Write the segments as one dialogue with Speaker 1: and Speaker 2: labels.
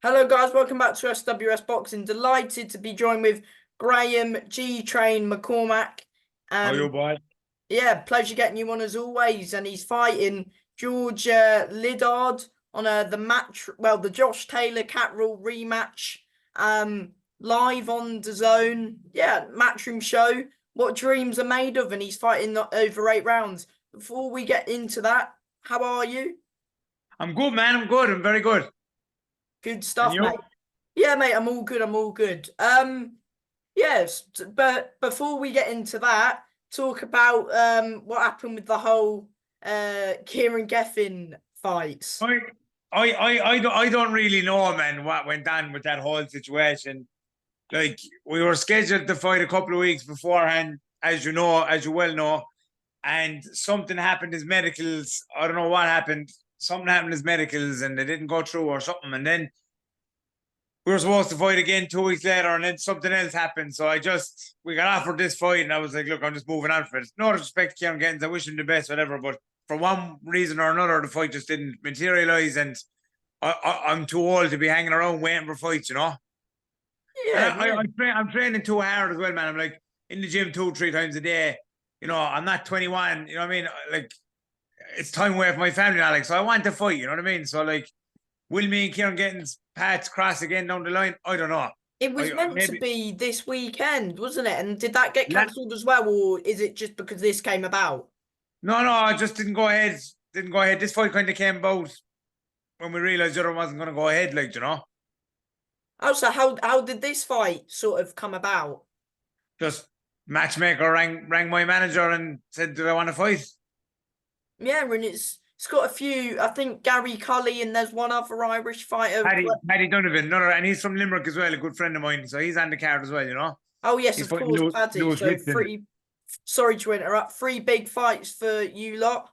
Speaker 1: Hello, guys. Welcome back to SWS Boxing. Delighted to be joined with Graham G-Train McCormack.
Speaker 2: How you,
Speaker 1: Um,
Speaker 2: boy?
Speaker 1: yeah, pleasure getting you on as always. And he's fighting George Liddard on the Josh Taylor Cat Rule rematch. Live on dazn. Yeah, Matchroom show. What dreams are made of, and he's fighting over 8 rounds. Before we get into that, how are you?
Speaker 2: I'm good, man. I'm good. I'm very good.
Speaker 1: Good
Speaker 2: And
Speaker 1: stuff,
Speaker 2: you?
Speaker 1: mate. Yeah, mate, I'm all good. I'm all good. Yes, but before we get into that, talk about what happened with the whole Kieran Geffen fights.
Speaker 2: I, I don't really know, man, what went on with that whole situation. Like, we were scheduled to fight a couple of weeks beforehand, as you know, as you well know, and something happened as medicals. I don't know what happened. Something happened as medicals, and they didn't go through or something. And then we were supposed to fight again 2 weeks later, and then something else happened. So we got offered this fight, and I was like, look, I'm just moving on for it. No disrespect to Kieran Gittins, I wish him the best, whatever. But for one reason or another, the fight just didn't materialize, and I'm too old to be hanging around waiting for fights, you know. And
Speaker 1: Yeah, yeah.
Speaker 2: I'm training too hard as well, man. I'm like in the gym 2, 3 times a day. You know, I'm not 21. You know what I mean? Like, it's time away from my family now. Like, so I want to fight. You know what I mean? So like, will me and Kieran Gittins paths cross again down the line? I don't know.
Speaker 1: It was meant to
Speaker 2: Maybe.
Speaker 1: be this weekend, wasn't it? And did that get cancelled as well, or is it just because this came about?
Speaker 2: No, I just didn't go ahead. Didn't go ahead. This fight kind of came about when we realized the other wasn't going to go ahead, like, you know.
Speaker 1: Also, how did this fight sort of come about?
Speaker 2: Just matchmaker rang my manager and said, do I want to fight?
Speaker 1: Yeah, and it's got a few. I think Gary Cully and there's one other Irish fighter.
Speaker 2: Paddy Donovan, another, and he's from Limerick as well, a good friend of mine. So he's on the card as well, you know.
Speaker 1: Oh yes,
Speaker 2: He's
Speaker 1: of
Speaker 2: fighting
Speaker 1: course, Paddy.
Speaker 2: Lewis
Speaker 1: So
Speaker 2: Lipton.
Speaker 1: three. Sorry to interrupt. Three big fights for you lot.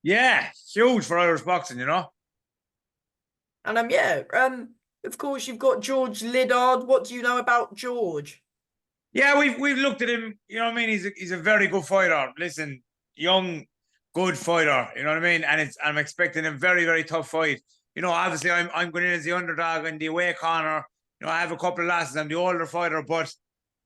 Speaker 2: Yeah, huge for Irish boxing, you know.
Speaker 1: And yeah, of course you've got George Liddard. What do you know about George?
Speaker 2: Yeah, we've looked at him. You know what I mean? He's a very good fighter. Listen, young, good fighter. You know what I mean? And I'm expecting a very very tough fight. You know, obviously I'm going in as the underdog in the away corner. You know, I have a couple of losses. I'm the older fighter, but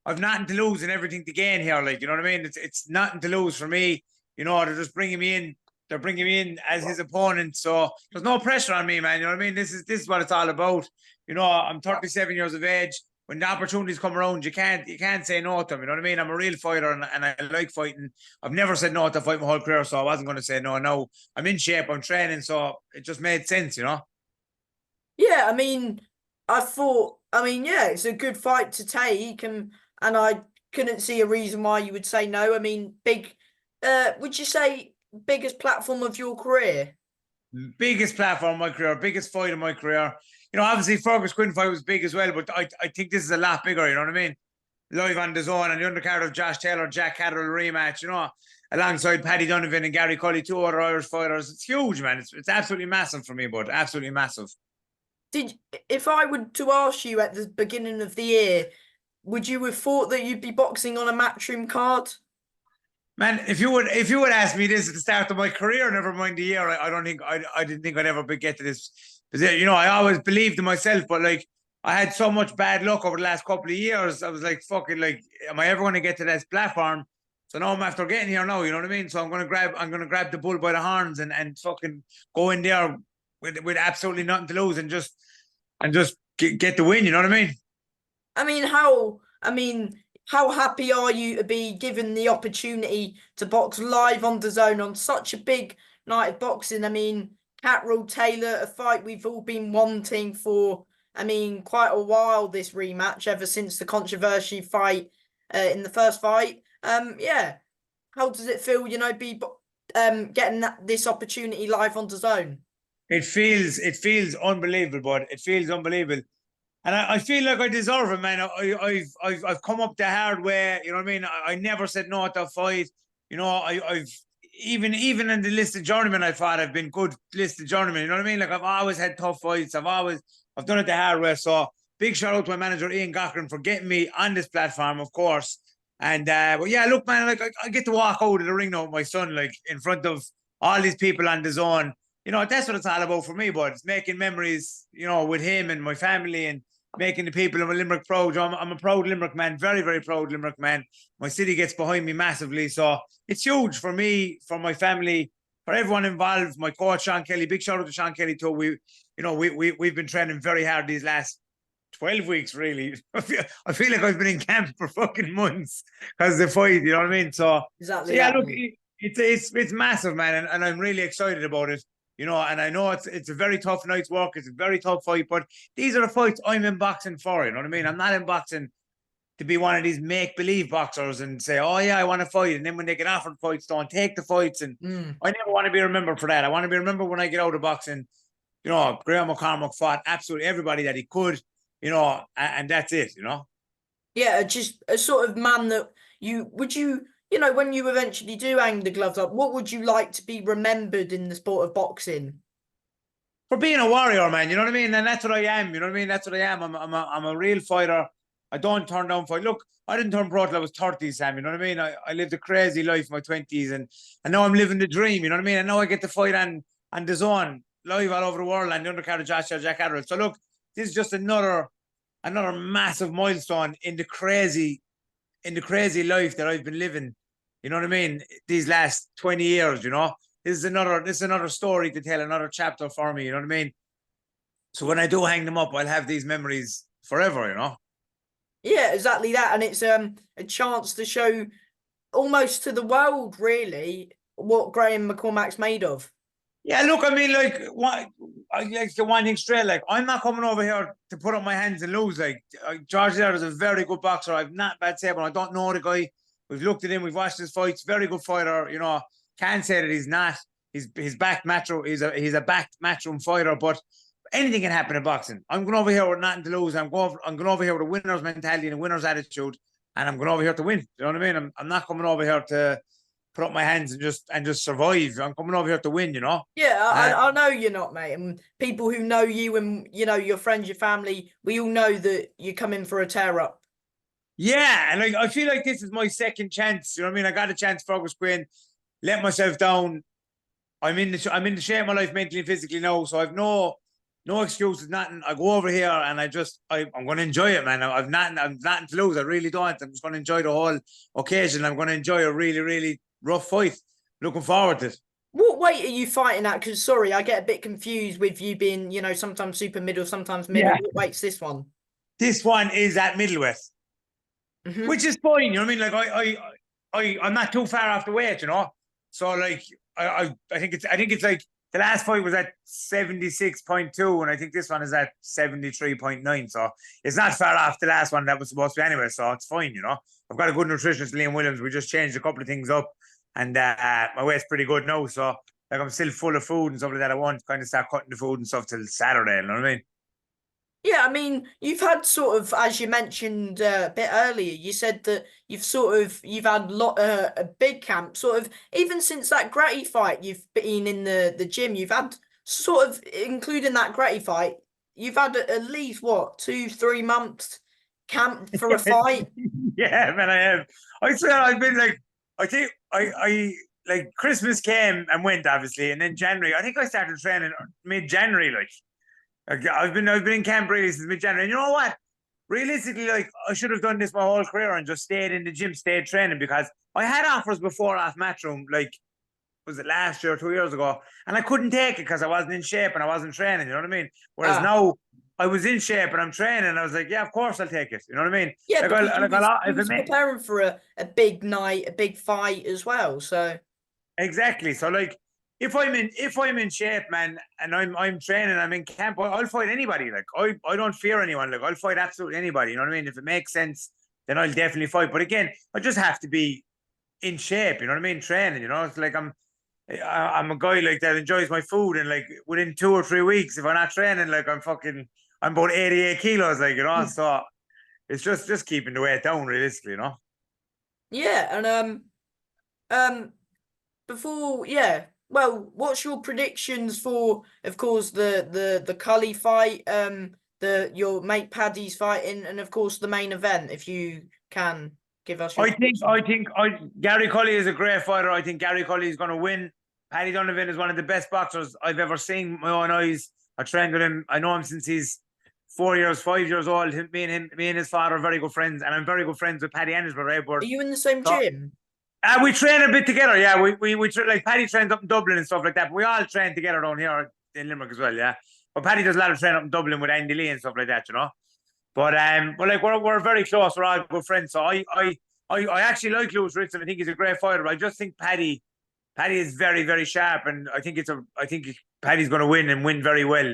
Speaker 2: I've nothing to lose and everything to gain here. Like, you know what I mean? It's nothing to lose for me. You know, they're just bringing me in. They're bringing me in as his opponent, so there's no pressure on me, man. You know what I mean? This is what it's all about. You know, I'm 37 years of age. When the opportunities come around, you can't say no to them. You know what I mean? I'm a real fighter, and I like fighting. I've never said no to fight my whole career, so I wasn't going to say no. No, I'm in shape. I'm training, so it just made sense. You know.
Speaker 1: Yeah, yeah, it's a good fight to take, and I couldn't see a reason why you would say no. I mean, would you say biggest platform of your career?
Speaker 2: Biggest platform in my career, biggest fight in my career. You know, obviously Fergus Quinn fight was big as well, but I think this is a lot bigger. You know what I mean? Live on dazn and the undercard of Josh Taylor, Jack Catterall rematch. You know, alongside Paddy Donovan and Gary Cully, two other Irish fighters. It's huge, man. It's absolutely massive for me, but absolutely massive.
Speaker 1: Did If I were to ask you at the beginning of the year, would you have thought that you'd be boxing on a Matchroom card?
Speaker 2: Man, if you would ask me this at the start of my career, never mind the year, I don't think I didn't think I'd ever get to this position. You know, I always believed in myself, but like I had so much bad luck over the last couple of years. I was like, fucking like, am I ever going to get to this platform? So now I'm after getting here now, you know what I mean? So I'm gonna grab the bull by the horns and fucking go in there with absolutely nothing to lose and just get the win, you know what I mean?
Speaker 1: How happy are you to be given the opportunity to box live on the zone on such a big night of boxing? Cat Rule Taylor, a fight we've all been wanting for, quite a while, this rematch, ever since the controversy fight in the first fight. Yeah. How does it feel, getting this opportunity live on the zone?
Speaker 2: It feels unbelievable, but it feels unbelievable. And I feel like I deserve it, man. I've come up the hard way. You know what I mean? I never said no to a fight. You know, I've even in the listed journeyman, I thought I've been good listed journeyman. You know what I mean? Like I've always had tough fights. I've done it the hard way. So big shout out to my manager Ian Cochran for getting me on this platform, of course. And but yeah, look, man, like I get to walk out of the ring now with my son, like in front of all these people on the zone. you know, that's what it's all about for me, but it's making memories, you know, with him and my family and making the people in Limerick proud. I'm a proud Limerick man, very, very proud Limerick man. My city gets behind me massively. So it's huge for me, for my family, for everyone involved. My coach, Sean Kelly, big shout out to Sean Kelly too. We've been training very hard these last 12 weeks, really. I feel like I've been in camp for fucking months because the fight, you know what I mean? So
Speaker 1: Exactly
Speaker 2: yeah,
Speaker 1: that,
Speaker 2: look,
Speaker 1: mate.
Speaker 2: it's massive, man, and I'm really excited about it. You know, and I know it's a very tough night's work. It's a very tough fight, but these are the fights I'm in boxing for. You know what I mean? I'm not in boxing to be one of these make believe boxers and say, "Oh yeah, I want to fight," and then when they get offered fights, don't take the fights. And I never want to be remembered for that. I want to be remembered when I get out of boxing. You know, Graham Mccormack fought absolutely everybody that he could. You know, and that's it. You know.
Speaker 1: Yeah, just a sort of man that you know, when you eventually do hang the gloves up, what would you like to be remembered in the sport of boxing?
Speaker 2: For being a warrior, man, you know what I mean? And that's what I am, you know what I mean? That's what I am. I'm a real fighter. I don't turn down fight. Look, I didn't turn pro till I was 30, Sam, you know what I mean? I lived a crazy life in my 20s and now I'm living the dream, you know what I mean? And now I get to fight on dazn live all over the world and the undercard of Jack Adderall. So look, this is just another massive milestone in the crazy life that I've been living, you know what I mean, these last 20 years, you know. This is another story to tell, another chapter for me, you know what I mean? So when I do hang them up, I'll have these memories forever, you know?
Speaker 1: Yeah, exactly that. And it's a chance to show almost to the world, really, what Graham McCormack's made of.
Speaker 2: Yeah, look, I mean, like, what, I like the one thing straight, like, I'm not coming over here to put up my hands and lose. Like, George Liddard is a very good boxer. I've not bad say, but I don't know the guy. We've looked at him, we've watched his fights, very good fighter, you know. Can't say that he's not. He's backed matchroom. He's a backed matchroom fighter, but anything can happen in boxing. I'm going over here with nothing to lose. I'm going over here with a winner's mentality and a winner's attitude, and I'm going over here to win. You know what I mean? I'm not coming over here to put up my hands and just survive. I'm coming over here to win. You know.
Speaker 1: Yeah, I know you're not, mate. And people who know you and, you know, your friends, your family, we all know that you're coming for a tear up.
Speaker 2: Yeah, and I feel like this is my second chance. You know what I mean? I got a chance for August Quinn, let myself down. I'm in the shape of my life mentally and physically now, so I've no excuses, nothing. I go over here and I'm going to enjoy it, man. I've nothing to lose. I really don't. I'm just going to enjoy the whole occasion. I'm going to enjoy a really, really rough fight. Looking forward to it.
Speaker 1: What weight are you fighting at? Because, sorry, I get a bit confused with you being, you know, sometimes super middle, sometimes middle.
Speaker 2: Yeah.
Speaker 1: What weight's this one?
Speaker 2: This one is at middleweight, which is fine. You know what I mean? Like I'm not too far off the weight, you know. So like I think it's like the last fight was at 76.2, and I think this one is at 73.9. So it's not far off the last one that was supposed to be anyway. So it's fine, you know. I've got a good nutritionist, Liam Williams. We just changed a couple of things up, and my weight's pretty good now. So like I'm still full of food and stuff like that. I won't kind of start cutting the food and stuff till Saturday. You know what I mean?
Speaker 1: Yeah, I mean, you've had sort of, as you mentioned a bit earlier, you said that you've had a big camp, sort of, even since that Gratty fight, you've been in the gym, you've had sort of, including that Gratty fight, you've had at least what, 2-3 months camp for a fight.
Speaker 2: Yeah, man, I have. I swear I've been like, I think I like Christmas came and went obviously, and then January. I think I started training mid-January. Like I've been in camp really since mid-January. And you know what? Realistically, like I should have done this my whole career and just stayed in the gym, stayed training, because I had offers before off Matchroom, like was it last year or 2 years ago, and I couldn't take it because I wasn't in shape and I wasn't training. You know what I mean? Whereas now I was in shape and I'm training, and I was like, yeah, of course I'll take it. You know what I mean?
Speaker 1: Yeah,
Speaker 2: like,
Speaker 1: because you was preparing for a big night, a big fight as well. So
Speaker 2: exactly. So like, if I'm in shape, man, and I'm training, I'm in camp, I'll fight anybody. Like I don't fear anyone. Like I'll fight absolutely anybody. You know what I mean? If it makes sense, then I'll definitely fight. But again, I just have to be in shape. You know what I mean? Training. You know, it's like I'm a guy like that enjoys my food, and like within 2 or 3 weeks, if I'm not training, like I'm about 88 kilos. Like, you know, so it's just keeping the weight down, realistically. You know.
Speaker 1: yeah, and before, yeah. Well, what's your predictions for, of course, the Cully fight, your mate Paddy's fighting, and of course the main event, if you can give us your
Speaker 2: I think Gary Cully is a great fighter. I think Gary Cully is going to win. Paddy Donovan is one of the best boxers I've ever seen with my own eyes. I trained with him. I know him since he's 4 years, 5 years old. Me and his father are very good friends, and I'm very good friends with Paddy and his brother
Speaker 1: Are
Speaker 2: Edward.
Speaker 1: you in the same
Speaker 2: So,
Speaker 1: gym?
Speaker 2: we train a bit together, yeah. Like Paddy trains up in Dublin and stuff like that. But we all train together down here in Limerick as well, yeah. But Paddy does a lot of training up in Dublin with Andy Lee and stuff like that, you know. But like we're very close. We're all good friends. So I actually like Lewis Ritson. I think he's a great fighter. But I just think Paddy is very, very sharp, and I think Paddy's going to win and win very well.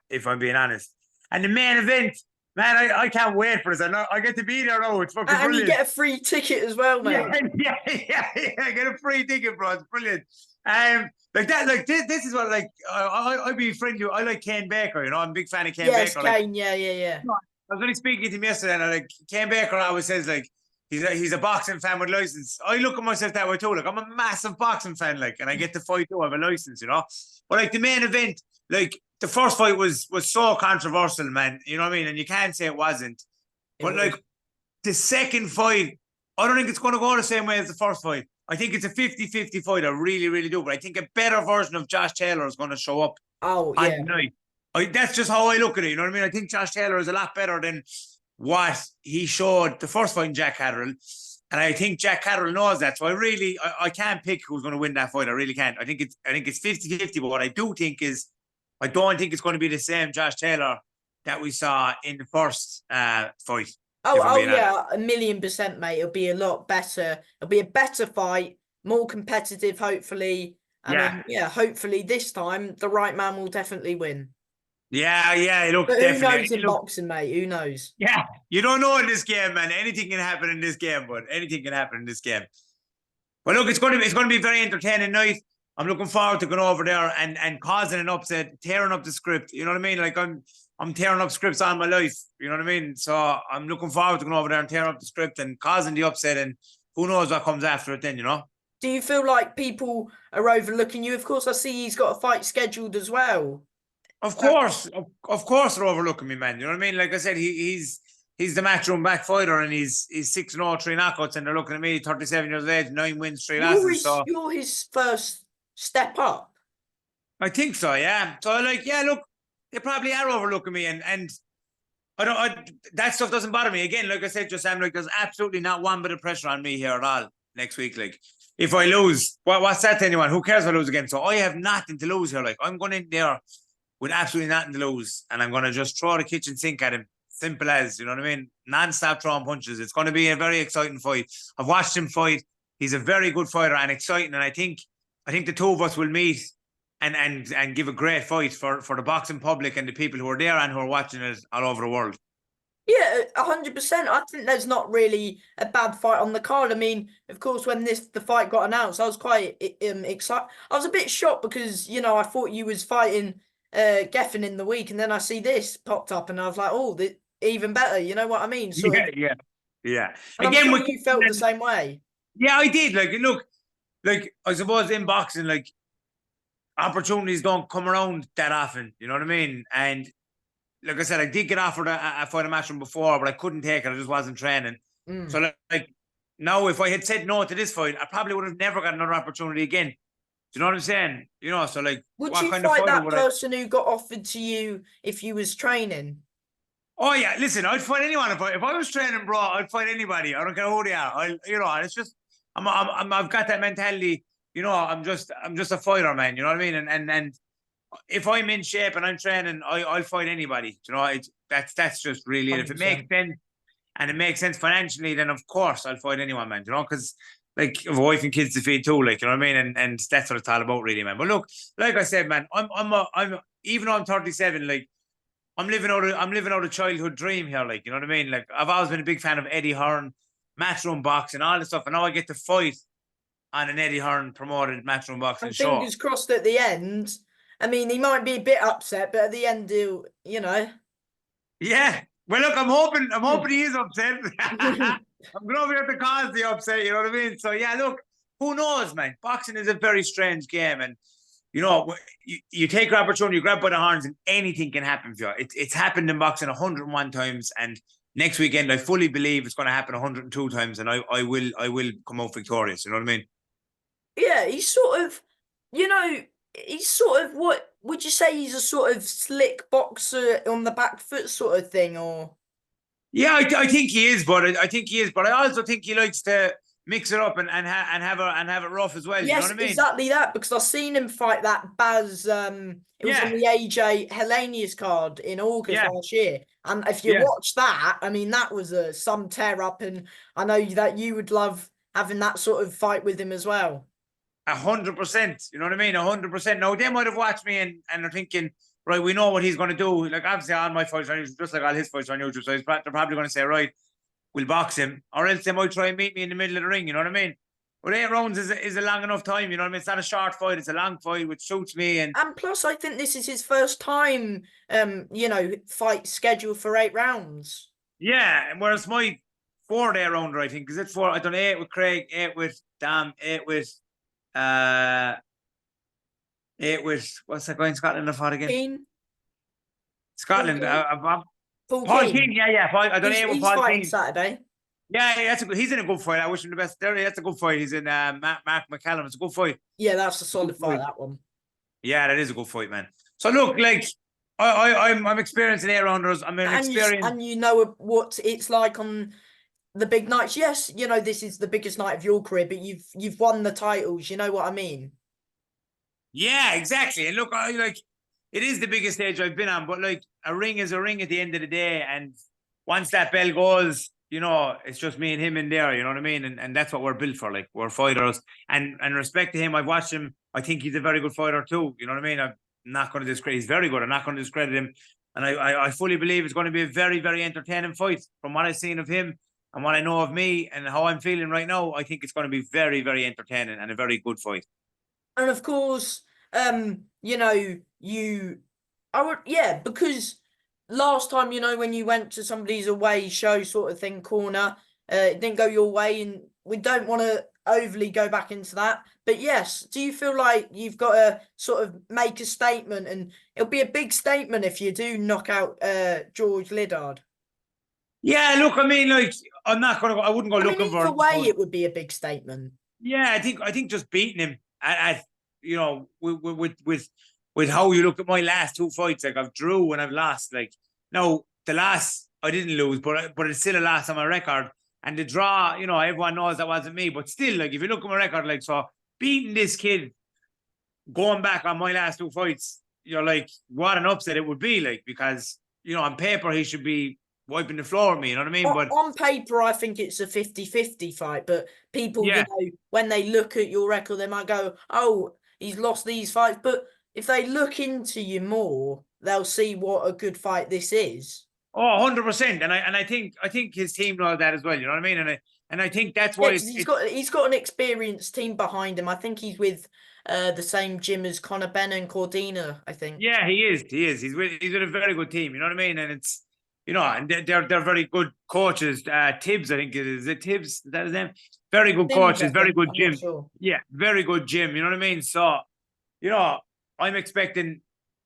Speaker 2: If I'm being honest. And the main event, man, I can't wait for this. I get to be there now. It's fucking
Speaker 1: And
Speaker 2: brilliant.
Speaker 1: you get a free ticket as well, mate.
Speaker 2: Yeah. I get a free ticket, bro. It's brilliant. Like that, like this is what like I'd be friendly. I like Kane Baker. You know, I'm a big fan of Kane
Speaker 1: Yes,
Speaker 2: Baker.
Speaker 1: Kane. Yeah.
Speaker 2: I was only speaking to him yesterday, and like Kane Baker always says, like he's a boxing fan with license. I look at myself that way too. Like I'm a massive boxing fan, like, and I get to fight too. I have a license, you know. But like the main event, like the first fight was so controversial, man. You know what I mean? And you can't say it wasn't. But like the second fight, I don't think it's going to go the same way as the first fight. I think it's a 50-50 fight. I really, really do. But I think a better version of Josh Taylor is going to show up
Speaker 1: Oh,
Speaker 2: on
Speaker 1: yeah.
Speaker 2: the night. That's just how I look at it. You know what I mean? I think Josh Taylor is a lot better than what he showed the first fight in Jack Catterall. And I think Jack Catterall knows that. So I can't pick who's going to win that fight. I really can't. I think it's 50-50. But what I don't think it's going to be the same Josh Taylor that we saw in the first fight.
Speaker 1: Oh yeah, 1,000,000%, mate. It'll be a lot better. It'll be a better fight, more competitive, hopefully. I mean, hopefully this time the right man will definitely win.
Speaker 2: Yeah, look,
Speaker 1: But who
Speaker 2: definitely.
Speaker 1: knows in boxing, mate? Who knows?
Speaker 2: Yeah, you don't know in this game, man. Anything can happen in this game, but anything can happen in this game. But look, it's going to be a very entertaining night. I'm looking forward to going over there and causing an upset, tearing up the script. You know what I mean? Like I'm tearing up scripts all my life. You know what I mean? So I'm looking forward to going over there and tearing up the script and causing the upset, and who knows what comes after it then, you know?
Speaker 1: Do you feel like people are overlooking you? Of course, I see he's got a fight scheduled as well.
Speaker 2: Of course they're overlooking me, man. You know what I mean? Like I said, he's the matchroom back fighter, and he's 6-0, 3 knockouts, and they're looking at me, 37 years of age, 9 wins, 3 losses. So
Speaker 1: You're his first step up.
Speaker 2: I think so, yeah. So look, they probably are overlooking me, and that stuff doesn't bother me. Again, like I said, just I'm like, there's absolutely not one bit of pressure on me here at all next week. Like, if I lose, what's that to anyone? Who cares if I lose again? So I have nothing to lose here. Like, I'm going in there with absolutely nothing to lose, and I'm going to just throw the kitchen sink at him. Simple as, you know what I mean? Non-stop throwing punches. It's going to be a very exciting fight. I've watched him fight. He's a very good fighter and exciting, and I think the two of us will meet and give a great fight for the boxing public and the people who are there and who are watching it all over the world.
Speaker 1: Yeah, 100%. I think there's not really a bad fight on the card. I mean, of course, when the fight got announced, I was quite excited. I was a bit shocked because, you know, I thought you was fighting Geffen in the week, and then I see this popped up, and I was like, oh, even better. You know what I mean? So
Speaker 2: Yeah.
Speaker 1: And
Speaker 2: Again,
Speaker 1: I'm sure you felt the same way.
Speaker 2: Yeah, I did. Like, look, like I suppose in boxing, like opportunities don't come around that often. You know what I mean? And like I said, I did get offered a fight match from before, but I couldn't take it. I just wasn't training. So like now, if I had said no to this fight, I probably would have never got another opportunity again. Do you know what I'm saying? You know, so like,
Speaker 1: Would
Speaker 2: what
Speaker 1: you
Speaker 2: kind
Speaker 1: fight
Speaker 2: of
Speaker 1: that person who got offered to you if you was training?
Speaker 2: Oh yeah, listen, I'd fight anyone if I was training, bro. I'd fight anybody. I don't care who they are. You know, it's just I've got that mentality. You know, I'm just a fighter, man. You know what I mean? And if I'm in shape and I'm training, I'll fight anybody. You know, that's just really it. If it makes sense and it makes sense financially, then of course I'll fight anyone, man. You know, because like I have a wife and kids to feed too, like, you know what I mean? And that's what it's all about, really, man. But look, like I said, man, I'm even though I'm 37, like I'm living out a childhood dream here, like, you know what I mean? Like, I've always been a big fan of Eddie Hearn, matchroom boxing, all this stuff, and now I get to fight on an Eddie Hearn promoted matchroom boxing
Speaker 1: And
Speaker 2: show.
Speaker 1: fingers crossed at the end. I mean, he might be a bit upset, but at the end, he'll, you know.
Speaker 2: Yeah. Well, look, I'm hoping he is upset. I'm going over here to cause the upset, you know what I mean? So, yeah, look, who knows, man? Boxing is a very strange game, and you know, you take your opportunity, you grab by the horns, and anything can happen for you. It's happened in boxing 101 times, and next weekend I fully believe it's going to happen 102 times, and I will come out victorious. You know what I mean?
Speaker 1: Yeah, he's sort of You know, he's sort of, what would you say, he's a sort of slick boxer on the back foot sort of thing, or?
Speaker 2: Yeah, I think he is, but I think he is, but I also think he likes to mix it up and have it rough as well. You know what
Speaker 1: Yes,
Speaker 2: I mean?
Speaker 1: exactly that, because I've seen him fight that Baz, it was on
Speaker 2: Yeah,
Speaker 1: the AJ Hellenius card in August
Speaker 2: yeah,
Speaker 1: last year. And if you
Speaker 2: yeah.
Speaker 1: watch that, I mean, that was some tear up, and I know that you would love having that sort of fight with him as well.
Speaker 2: 100%. You know what I mean? 100%. Now they might have watched me and are thinking, right, we know what he's going to do. Like obviously, all my fights on YouTube, just like all his fights on YouTube. So they're probably going to say, right, we'll box him, or else they might try and meet me in the middle of the ring. You know what I mean? But 8 rounds is a long enough time. You know what I mean? It's not a short fight; it's a long fight, which suits me. And
Speaker 1: And plus, I think this is his first time, fight scheduled for 8 rounds.
Speaker 2: yeah, and whereas my 4 day rounder, I think, is it 4? I done 8 with Craig, 8 with Dam, 8 with uh 8 with what's that guy in Scotland I fought again?
Speaker 1: Keane, Paul
Speaker 2: Scotland,
Speaker 1: Keane, Paul
Speaker 2: Paul Keane,
Speaker 1: Keane.
Speaker 2: yeah. I done 8 with
Speaker 1: He's
Speaker 2: Paul
Speaker 1: fighting
Speaker 2: Keane.
Speaker 1: Saturday.
Speaker 2: Yeah, that's he's in a good fight. I wish him the best there. That's a good fight. He's in Mark McCallum. It's a good fight.
Speaker 1: Yeah, that's a
Speaker 2: It's a good
Speaker 1: solid fight,
Speaker 2: fight.
Speaker 1: that one.
Speaker 2: Yeah, that is a good fight, man. So look, like I'm experiencing 8 rounders. I'm an experienced.
Speaker 1: And you know what it's like on the big nights. Yes, this is the biggest night of your career, but you've won the titles. You know what I mean?
Speaker 2: Yeah, exactly. And look, I like it is the biggest stage I've been on, but like a ring is a ring at the end of the day. And once that bell goes, it's just me and him in there, you know what I mean? And that's what we're built for. Like we're fighters. And respect to him, I've watched him. I think he's a very good fighter too. You know what I mean? I'm not going to discredit. He's very good. I'm not going to discredit him. And I fully believe it's going to be a very, very entertaining fight. From what I've seen of him and what I know of me and how I'm feeling right now, I think it's going to be very, very entertaining and a very good fight.
Speaker 1: And of course, I would, yeah, because last time, when you went to somebody's away show sort of thing, corner, it didn't go your way, and we don't want to overly go back into that. But yes, do you feel like you've got to sort of make a statement, and it'll be a big statement if you do knock out George Liddard?
Speaker 2: Yeah, look, I mean, like, I'm not gonna go. I wouldn't go
Speaker 1: I mean,
Speaker 2: looking
Speaker 1: either
Speaker 2: for.
Speaker 1: way, it would be a big statement.
Speaker 2: Yeah, I think just beating him at with how you look at my last 2 fights, like I've drew and I've lost. Like, no, the last I didn't lose, but it's still a loss on my record. And the draw, everyone knows that wasn't me. But still, like, if you look at my record, like, so beating this kid, going back on my last 2 fights, you're like, what an upset it would be, like, because on paper he should be wiping the floor with me. You know what I mean? But
Speaker 1: On paper, I think it's a 50-50 fight, but people,
Speaker 2: yeah.
Speaker 1: when they look at your record, they might go, oh, he's lost these fights. But if they look into you more, they'll see what a good fight this is.
Speaker 2: Oh, 100%. And I think his team knows that as well. You know what I mean? And I think that's
Speaker 1: Yeah,
Speaker 2: why
Speaker 1: because he's got an experienced team behind him. I think he's with the same gym as Conor Benn and Cordina, I think.
Speaker 2: yeah, he is. He is. He's with a very good team. You know what I mean? And it's and they're very good coaches. Tibbs, I think is it Tibbs? Is that his name? Very good
Speaker 1: Sims, I
Speaker 2: coaches, very
Speaker 1: think.
Speaker 2: good
Speaker 1: I'm not
Speaker 2: gym.
Speaker 1: sure.
Speaker 2: Yeah, very good gym. You know what I mean? So, I'm expecting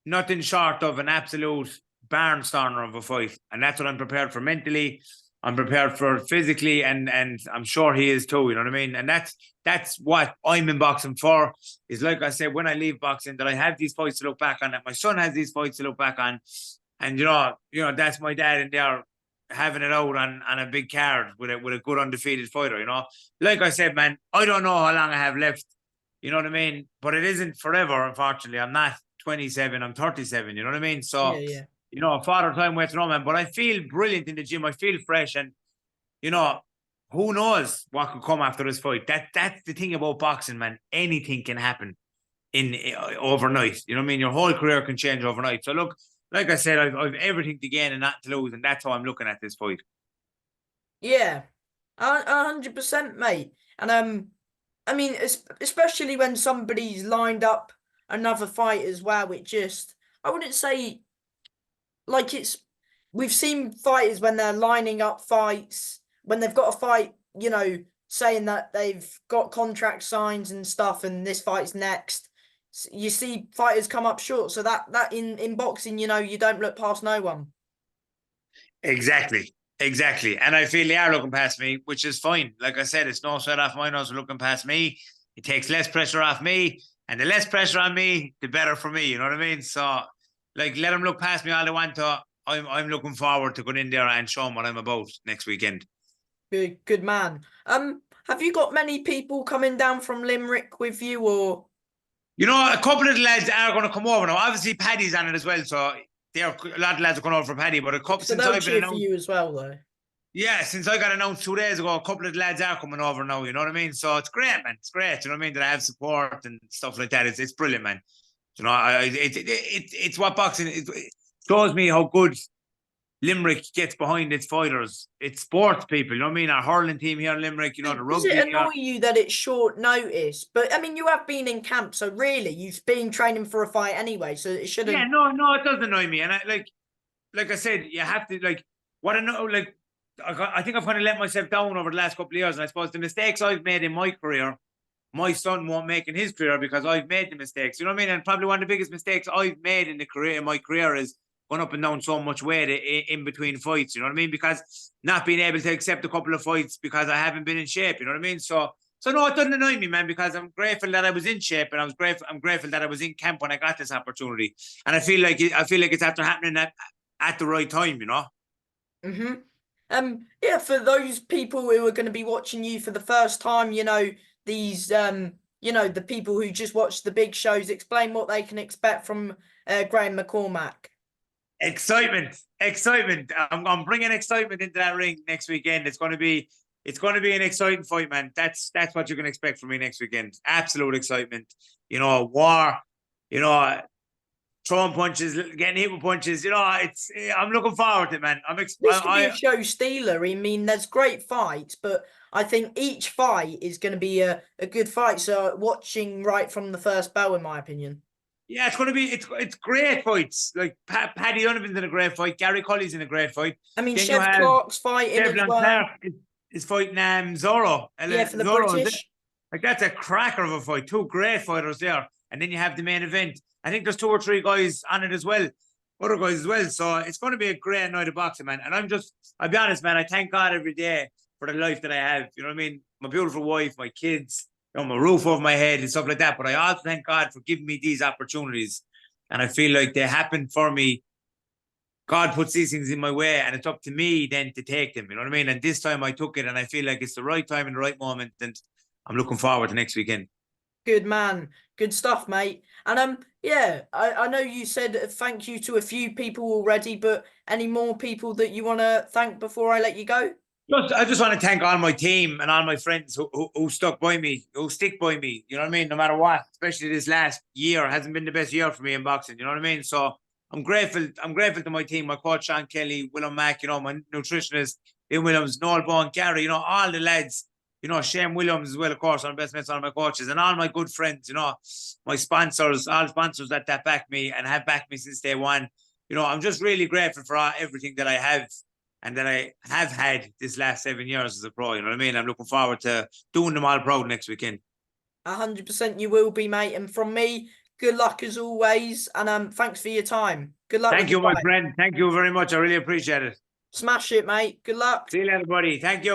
Speaker 2: nothing short of an absolute barnstormer of a fight. And that's what I'm prepared for mentally. I'm prepared for physically, and I'm sure he is too. You know what I mean? And that's what I'm in boxing for. Is like I said, when I leave boxing, that I have these fights to look back on. That my son has these fights to look back on, and that's my dad in there having it out on a big card with a good undefeated fighter. Like I said, man, I don't know how long I have left. You know what I mean? But it isn't forever. Unfortunately, I'm not 27. I'm 37. You know what I mean? So.
Speaker 1: Yeah.
Speaker 2: Father time waits no man, but I feel brilliant in the gym. I feel fresh, and who knows what could come after this fight. That's the thing about boxing, man. Anything can happen in overnight. You know what I mean? Your whole career can change overnight. So look, like I said, I've everything to gain and not to lose, and that's how I'm looking at this fight.
Speaker 1: Yeah, 100%, mate. And I mean, especially when somebody's lined up another fight as well, I wouldn't say like we've seen fighters when they're lining up fights, when they've got a fight, saying that they've got contract signs and stuff, and this fight's next. You see fighters come up short. So that in boxing, you don't look past no one.
Speaker 2: Exactly. And I feel they are looking past me, which is fine. Like I said, it's no sweat off my nose looking past me. It takes less pressure off me. And the less pressure on me, the better for me. You know what I mean? So, like, let them look past me all they want to. I'm looking forward to going in there and show them what I'm about next weekend.
Speaker 1: Good man. Have you got many people coming down from Limerick with you, or?
Speaker 2: You know, a couple of the lads are going to come over now. Obviously, Paddy's on it as well, so a lot of lads are coming over for Paddy. But a couple
Speaker 1: So
Speaker 2: since
Speaker 1: they'll
Speaker 2: I've been
Speaker 1: cheer for
Speaker 2: announced,
Speaker 1: you as well, though.
Speaker 2: yeah, since I got announced 2 days ago, a couple of the lads are coming over now. You know what I mean? So it's great, man. It's great. You know what I mean? That I have support and stuff like that. It's brilliant, man. You know, it's what boxing it shows me how good Limerick gets behind its fighters. It's sports people. You know what I mean? Our hurling team here in Limerick. You know the
Speaker 1: Does it
Speaker 2: rugby.
Speaker 1: annoy you that it's short notice? But I mean, you have been in camp, so really, you've been training for a fight anyway, so it
Speaker 2: Yeah,
Speaker 1: shouldn't.
Speaker 2: no, it does annoy me, and like I said, you have to like what I know. Like I think I've kind of let myself down over the last couple of years, and I suppose the mistakes I've made in my career, my son won't make in his career because I've made the mistakes. You know what I mean? And probably one of the biggest mistakes I've made in my career is going up and down so much weight in between fights. You know what I mean? Because not being able to accept a couple of fights because I haven't been in shape. You know what I mean? So no, it doesn't annoy me, man, because I'm grateful that I was in shape and I'm grateful that I was in camp when I got this opportunity. And I feel like it's after happening at the right time, you know.
Speaker 1: Mm-hmm. Yeah, for those people who are going to be watching you for the first time, these, the people who just watch the big shows, explain what they can expect from Graham McCormack.
Speaker 2: Excitement. I'm bringing excitement into that ring next weekend. It's going to be an exciting fight, man. That's what you can expect from me next weekend. Absolute excitement. You know, war. You know, throwing punches, getting hit with punches. You know, I'm looking forward to it, man.
Speaker 1: This could be a show stealer. I mean, there's great fights, but I think each fight is going to be a good fight. So watching right from the first bell, in my opinion.
Speaker 2: Yeah, it's going to be it's great fights. Like Paddy Donovan's in a great fight. Gary Cully's in a great fight.
Speaker 1: I mean,
Speaker 2: Then you
Speaker 1: Chef
Speaker 2: have
Speaker 1: Clark's fighting as
Speaker 2: Devlin
Speaker 1: well.
Speaker 2: Clark is fighting Zorro.
Speaker 1: Yeah, for the
Speaker 2: Zorro,
Speaker 1: British.
Speaker 2: like that's a cracker of a fight. Two great fighters there, and then you have the main event. I think there's 2 or 3 guys on it as well, other guys as well. So it's going to be a great night of boxing, man. And I'll be honest, man. I thank God every day for the life that I have. You know what I mean? My beautiful wife, my kids, my roof over my head and stuff like that. But I also thank God for giving me these opportunities. And I feel like they happen for me. God puts these things in my way, and it's up to me then to take them. You know what I mean? And this time I took it, and I feel like it's the right time and the right moment. And I'm looking forward to next weekend.
Speaker 1: Good man. Good stuff, mate. And yeah, I know you said thank you to a few people already, but any more people that you want to thank before I let you go?
Speaker 2: I just want to thank all my team and all my friends who stuck by me, who stick by me. You know what I mean? No matter what, especially this last year hasn't been the best year for me in boxing. You know what I mean? So I'm grateful. I'm grateful to my team, my coach Sean Kelly, William Mack. You know, my nutritionist Ian Williams, Noel Bowen, Gary. You know, all the lads. You know, Shane Williams as well, of course, our best mates, all my coaches, and all my good friends. You know, my sponsors, all sponsors that back me and have backed me since day one. You know, I'm just really grateful for everything that I have and that I have had this last 7 years as a pro. You know what I mean? I'm looking forward to doing them all proud next weekend.
Speaker 1: 100% you will be, mate. And from me, good luck as always. And thanks for your time. Good luck.
Speaker 2: Thank you, my friend. Thank you very much. I really appreciate it.
Speaker 1: Smash it, mate. Good luck.
Speaker 2: See you later, buddy. Thank you.